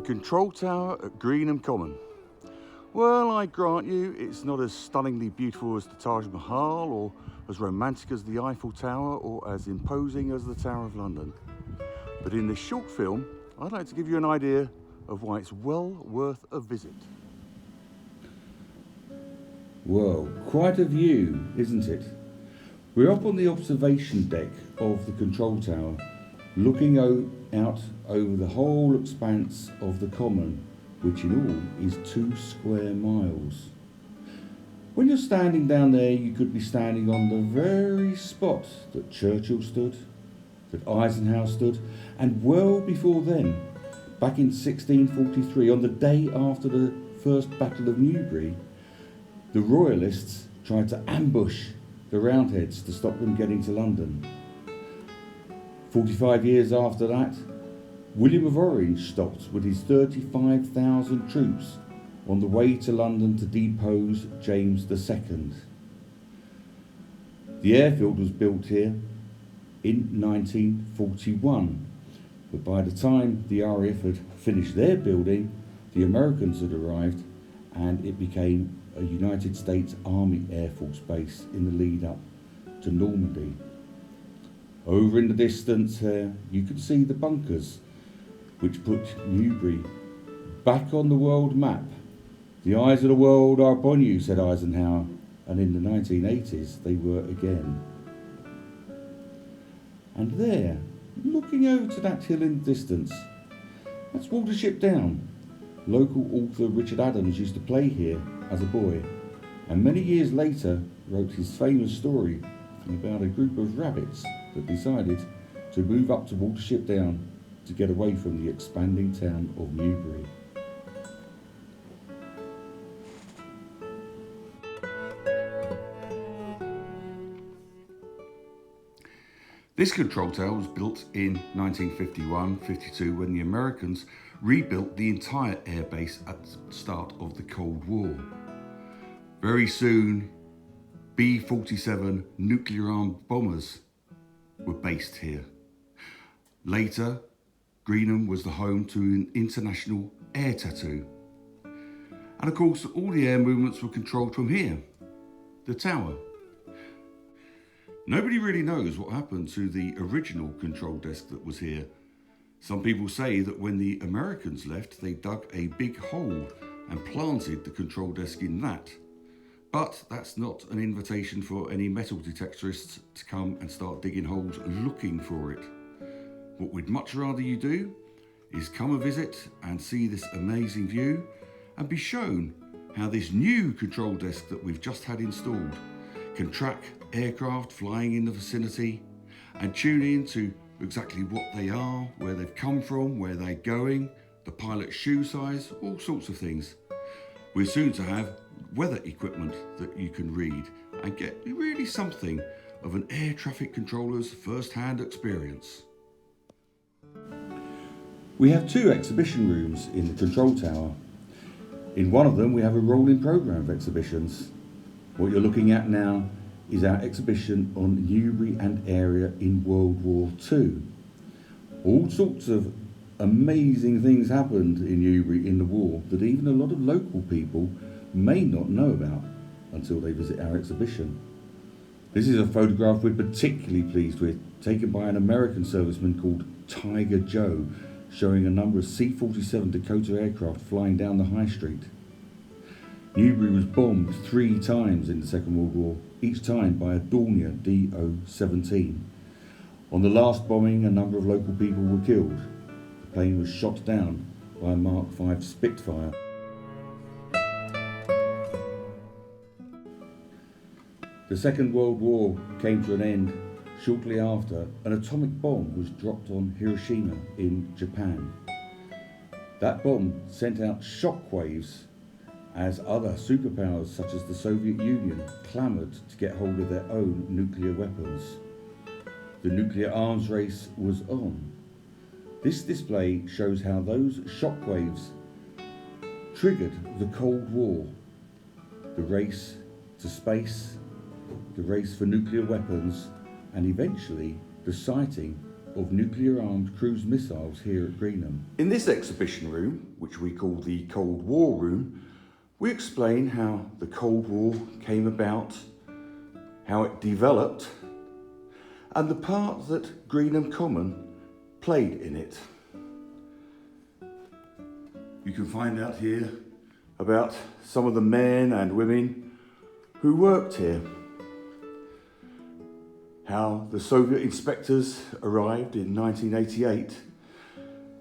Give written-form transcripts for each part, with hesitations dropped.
control tower at Greenham Common. Well, I grant you, it's not as stunningly beautiful as the Taj Mahal, or as romantic as the Eiffel Tower, or as imposing as the Tower of London. But in this short film, I'd like to give you an idea of why it's well worth a visit. Well, quite a view, isn't it? We're up on the observation deck of the control tower, looking out over the whole expanse of the common, which in all is 2 square miles. When you're standing down there, you could be standing on the very spot that Churchill stood, that Eisenhower stood, and well before then, back in 1643, on the day after the First Battle of Newbury, the Royalists tried to ambush the Roundheads to stop them getting to London. 45 years after that, William of Orange stopped with his 35,000 troops on the way to London to depose James II. The airfield was built here in 1941, but by the time the RAF had finished their building, the Americans had arrived and it became a United States Army Air Force base in the lead up to Normandy. Over in the distance here, you can see the bunkers, which put Newbury back on the world map. The eyes of the world are upon you, said Eisenhower, and in the 1980s they were again. And there, looking over to that hill in the distance, that's Watership Down. Local author Richard Adams used to play here as a boy, and many years later wrote his famous story about a group of rabbits that decided to move up to Watership Down to get away from the expanding town of Newbury. This control tower was built in 1951-52 when the Americans rebuilt the entire airbase at the start of the Cold War. Very soon, B-47 nuclear-armed bombers were based here. Later, Greenham was the home to an international air tattoo. And of course, all the air movements were controlled from here, the tower. Nobody really knows what happened to the original control desk that was here. Some people say that when the Americans left, they dug a big hole and planted the control desk in that. But that's not an invitation for any metal detectorists to come and start digging holes looking for it. What we'd much rather you do is come and visit and see this amazing view and be shown how this new control desk that we've just had installed can track aircraft flying in the vicinity and tune in to exactly what they are, where they've come from, where they're going, the pilot's shoe size, all sorts of things. We're soon to have weather equipment that you can read and get really something of an air traffic controller's first-hand experience. We have 2 exhibition rooms in the control tower. In one of them we have a rolling programme of exhibitions. What you're looking at now is our exhibition on Newbury and area in World War II. All sorts of amazing things happened in Newbury in the war that even a lot of local people may not know about until they visit our exhibition. This is a photograph we're particularly pleased with, taken by an American serviceman called Tiger Joe, showing a number of C-47 Dakota aircraft flying down the high street. Newbury was bombed 3 times in the Second World War, each time by a Dornier Do-17. On the last bombing, a number of local people were killed. The plane was shot down by a Mark V Spitfire. The Second World War came to an end shortly after an atomic bomb was dropped on Hiroshima in Japan. That bomb sent out shockwaves as other superpowers such as the Soviet Union clamoured to get hold of their own nuclear weapons. The nuclear arms race was on. This display shows how those shockwaves triggered the Cold War, the race to space, the race for nuclear weapons, and eventually the sighting of nuclear-armed cruise missiles here at Greenham. In this exhibition room, which we call the Cold War room, we explain how the Cold War came about, how it developed, and the part that Greenham Common played in it. You can find out here about some of the men and women who worked here, how the Soviet inspectors arrived in 1988,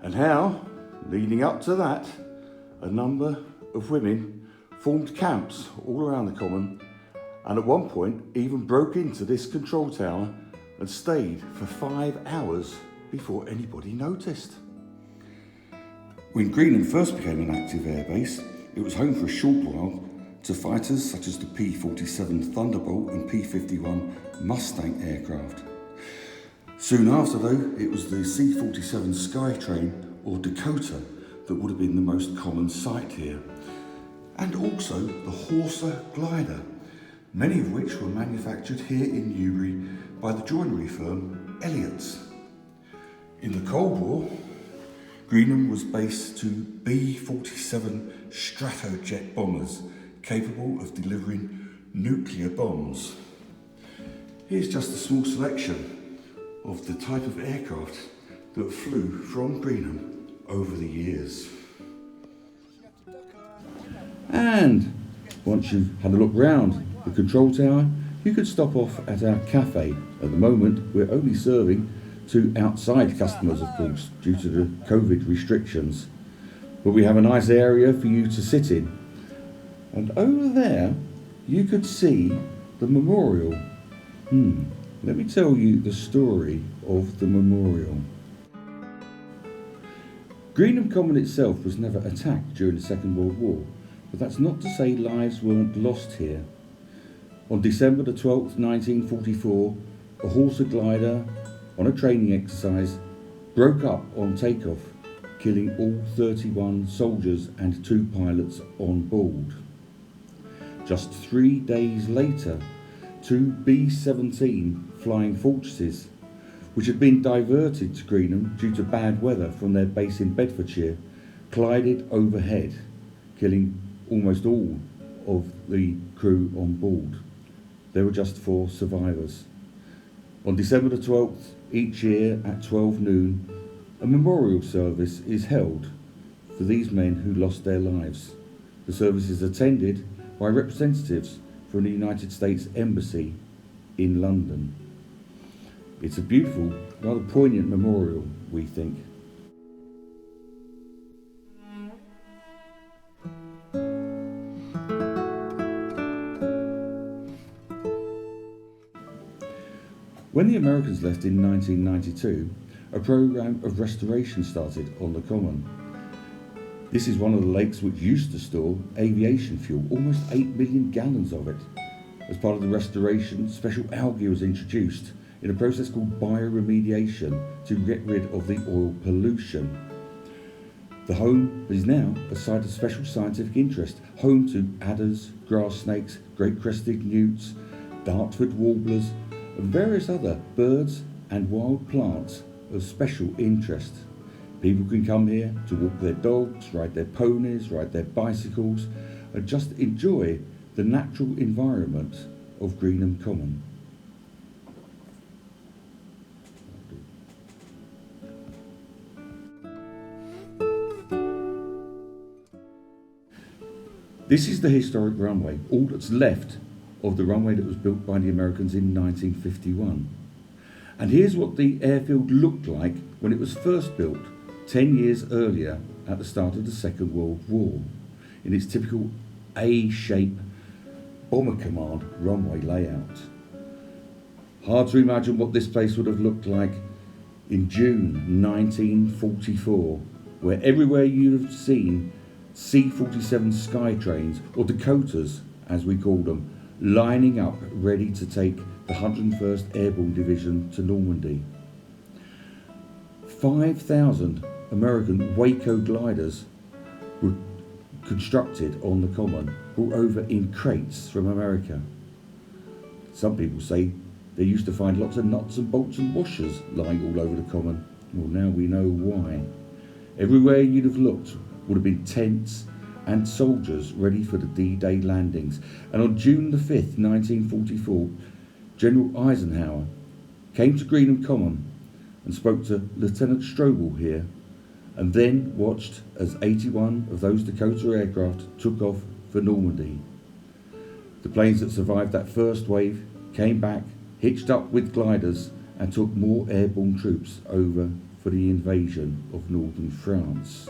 and how, leading up to that, a number of women formed camps all around the Common, and at one point even broke into this control tower and stayed for 5 hours before anybody noticed. When Greenham first became an active airbase, it was home for a short while to fighters such as the P-47 Thunderbolt and P-51 Mustang aircraft. Soon after though, it was the C-47 Skytrain or Dakota that would have been the most common sight here. And also the Horsa glider, many of which were manufactured here in Newbury by the joinery firm Elliott's. In the Cold War, Greenham was based to B-47 Stratojet bombers capable of delivering nuclear bombs. Here's just a small selection of the type of aircraft that flew from Greenham over the years. And once you've had a look round the control tower, you could stop off at our cafe. At the moment, we're only serving to outside customers, of course, due to the COVID restrictions. But we have a nice area for you to sit in. And over there, you could see the memorial. Let me tell you the story of the memorial. Greenham Common itself was never attacked during the Second World War, but that's not to say lives weren't lost here. On December the 12th, 1944, a Horsa glider on a training exercise broke up on takeoff, killing all 31 soldiers and 2 pilots on board. Just 3 days later, 2 B-17 Flying Fortresses, which had been diverted to Greenham due to bad weather from their base in Bedfordshire, collided overhead, killing almost all of the crew on board. There were just 4 survivors. On December the 12th, each year at 12 noon, a memorial service is held for these men who lost their lives. The service is attended by representatives from the United States Embassy in London. It's a beautiful, rather poignant memorial, we think. When the Americans left in 1992, a programme of restoration started on the Common. This is one of the lakes which used to store aviation fuel, almost 8 million gallons of it. As part of the restoration, special algae was introduced in a process called bioremediation to get rid of the oil pollution. The home is now a site of special scientific interest, home to adders, grass snakes, great crested newts, Dartford warblers, and various other birds and wild plants of special interest. People can come here to walk their dogs, ride their ponies, ride their bicycles, and just enjoy the natural environment of Greenham Common. This is the historic runway, all that's left of the runway that was built by the Americans in 1951. And here's what the airfield looked like when it was first built 10 years earlier at the start of the Second World War, in its typical A-shape bomber command runway layout. Hard to imagine what this place would have looked like in June 1944, where everywhere you'd have seen C-47 Skytrains, or Dakotas as we called them, lining up ready to take the 101st Airborne Division to Normandy. 5,000 American Waco gliders were constructed on the Common, brought over in crates from America. Some people say they used to find lots of nuts and bolts and washers lying all over the common. Well, now we know why. Everywhere you'd have looked would have been tents and soldiers ready for the D-Day landings. And on June the 5th, 1944, General Eisenhower came to Greenham Common and spoke to Lieutenant Strobel here, and then watched as 81 of those Dakota aircraft took off for Normandy. The planes that survived that first wave came back, hitched up with gliders, and took more airborne troops over for the invasion of northern France.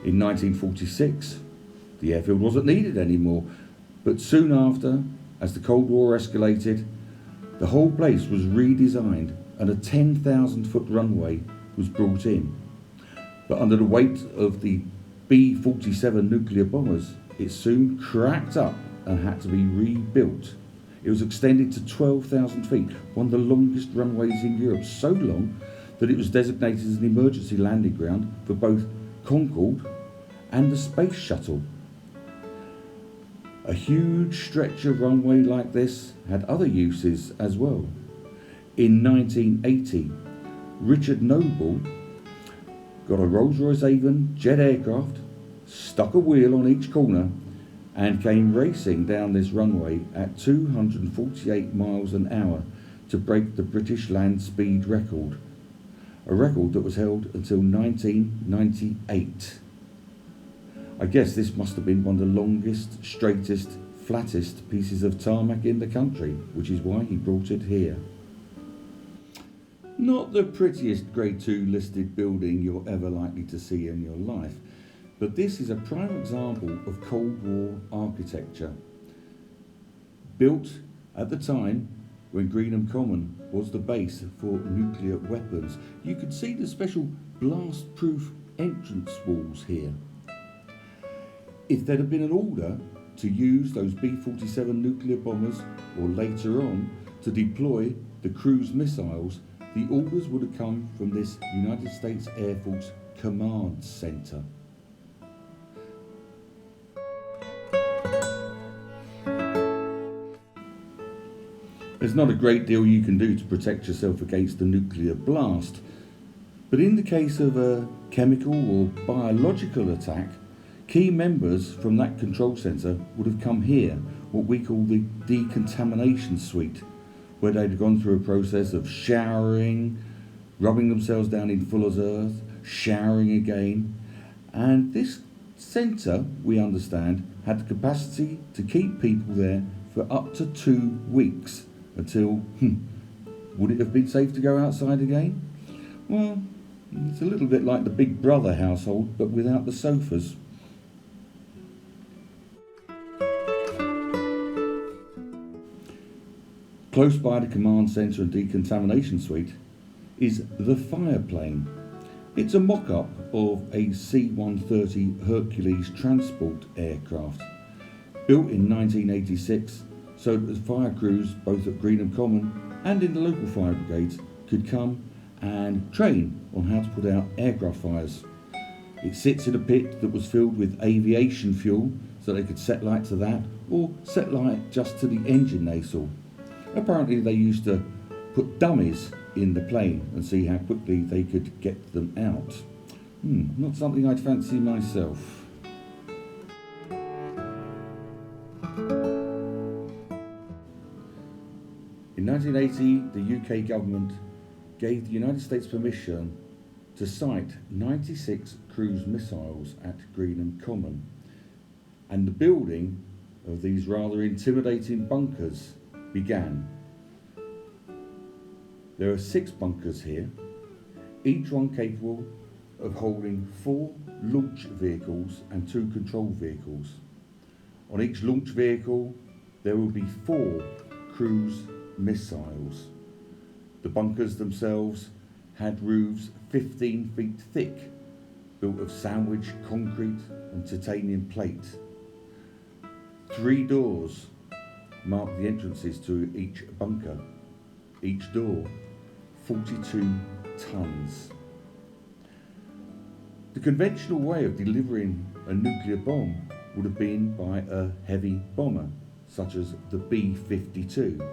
In 1946, the airfield wasn't needed anymore, but soon after, as the Cold War escalated, the whole place was redesigned and a 10,000-foot runway was brought in. But under the weight of the B-47 nuclear bombers, it soon cracked up and had to be rebuilt. It was extended to 12,000 feet, one of the longest runways in Europe, so long that it was designated as an emergency landing ground for both Concorde and the Space Shuttle. A huge stretch of runway like this had other uses as well. In 1980, Richard Noble got a Rolls-Royce Avon jet aircraft, stuck a wheel on each corner, and came racing down this runway at 248 miles an hour to break the British land speed record, a record that was held until 1998. I guess this must have been one of the longest, straightest, flattest pieces of tarmac in the country, which is why he brought it here. Not the prettiest Grade 2 listed building you're ever likely to see in your life, but this is a prime example of Cold War architecture. Built at the time when Greenham Common was the base for nuclear weapons. You could see the special blast-proof entrance walls here. If there'd have been an order to use those B-47 nuclear bombers, or later on to deploy the cruise missiles, the orders would have come from this United States Air Force Command Center. There's not a great deal you can do to protect yourself against a nuclear blast, but in the case of a chemical or biological attack, key members from that control centre would have come here, what we call the decontamination suite, where they'd gone through a process of showering, rubbing themselves down in Fuller's Earth, showering again. And this centre, we understand, had the capacity to keep people there for up to 2 weeks until, would it have been safe to go outside again? Well, it's a little bit like the Big Brother household, but without the sofas. Close by the command centre and decontamination suite is the Fireplane. It's a mock-up of a C-130 Hercules transport aircraft, built in 1986 so that the fire crews both at Greenham Common and in the local fire brigades could come and train on how to put out aircraft fires. It sits in a pit that was filled with aviation fuel so they could set light to that or set light just to the engine nacelle. Apparently they used to put dummies in the plane and see how quickly they could get them out. Not something I'd fancy myself. In 1980, the UK government gave the United States permission to site 96 cruise missiles at Greenham Common, and the building of these rather intimidating bunkers began. There are 6 bunkers here, each one capable of holding 4 launch vehicles and 2 control vehicles. On each launch vehicle there will be 4 cruise missiles. The bunkers themselves had roofs 15 feet thick, built of sandwich concrete and titanium plate. 3 doors mark the entrances to each bunker, each door 42 tons. The conventional way of delivering a nuclear bomb would have been by a heavy bomber, such as the B-52.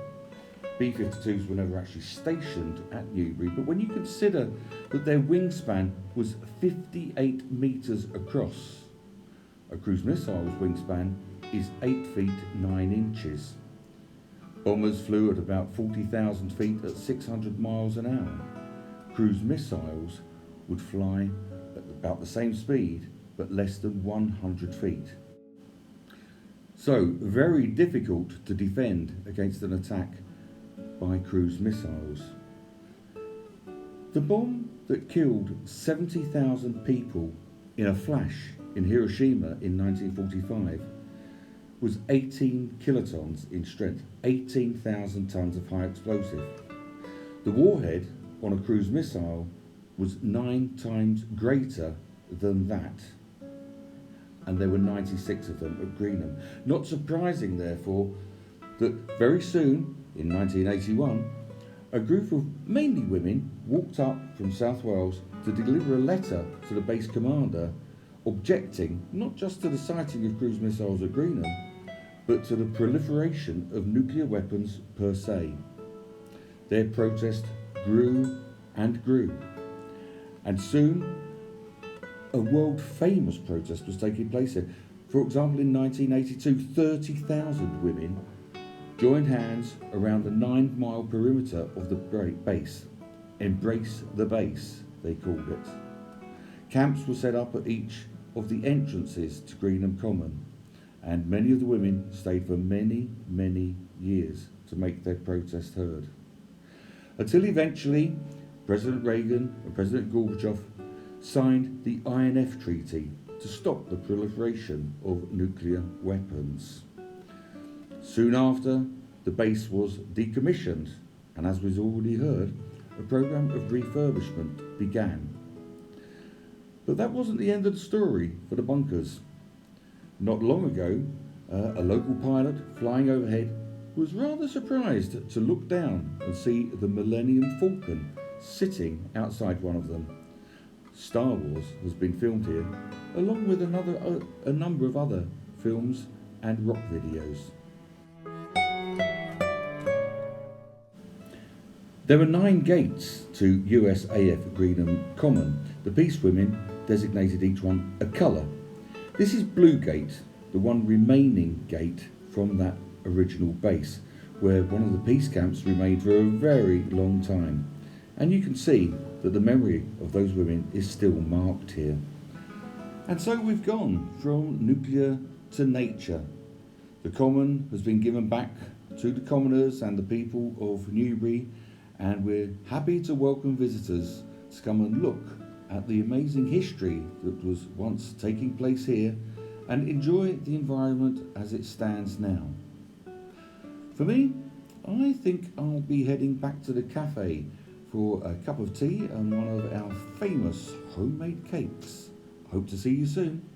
B-52s were never actually stationed at Newbury, but when you consider that their wingspan was 58 metres across, a cruise missile's wingspan is 8 feet 9 inches. Bombers flew at about 40,000 feet at 600 miles an hour. Cruise missiles would fly at about the same speed, but less than 100 feet. So, very difficult to defend against an attack by cruise missiles. The bomb that killed 70,000 people in a flash in Hiroshima in 1945 was 18 kilotons in strength, 18,000 tons of high explosive. The warhead on a cruise missile was 9 times greater than that, and there were 96 of them at Greenham. Not surprising, therefore, that very soon, in 1981, a group of mainly women walked up from South Wales to deliver a letter to the base commander objecting not just to the sighting of cruise missiles at Greenham, but to the proliferation of nuclear weapons per se. Their protest grew and grew, and soon a world-famous protest was taking place here. For example, in 1982, 30,000 women joined hands around the 9-mile perimeter of the base. Embrace the base, they called it. Camps were set up at each of the entrances to Greenham Common, and many of the women stayed for many, many years to make their protest heard. Until eventually, President Reagan and President Gorbachev signed the INF Treaty to stop the proliferation of nuclear weapons. Soon after, the base was decommissioned, and as we've already heard, a program of refurbishment began. But that wasn't the end of the story for the bunkers. Not long ago, a local pilot flying overhead was rather surprised to look down and see the Millennium Falcon sitting outside one of them. Star Wars has been filmed here, along with a number of other films and rock videos. There were 9 gates to USAF Greenham Common. The Peace Women designated each one a colour. This is Blue Gate, the one remaining gate from that original base, where one of the peace camps remained for a very long time. And you can see that the memory of those women is still marked here. And so we've gone from nuclear to nature. The Common has been given back to the commoners and the people of Newbury, and we're happy to welcome visitors to come and look at the amazing history that was once taking place here and enjoy the environment as it stands now. For me, I think I'll be heading back to the cafe for a cup of tea and one of our famous homemade cakes. Hope to see you soon.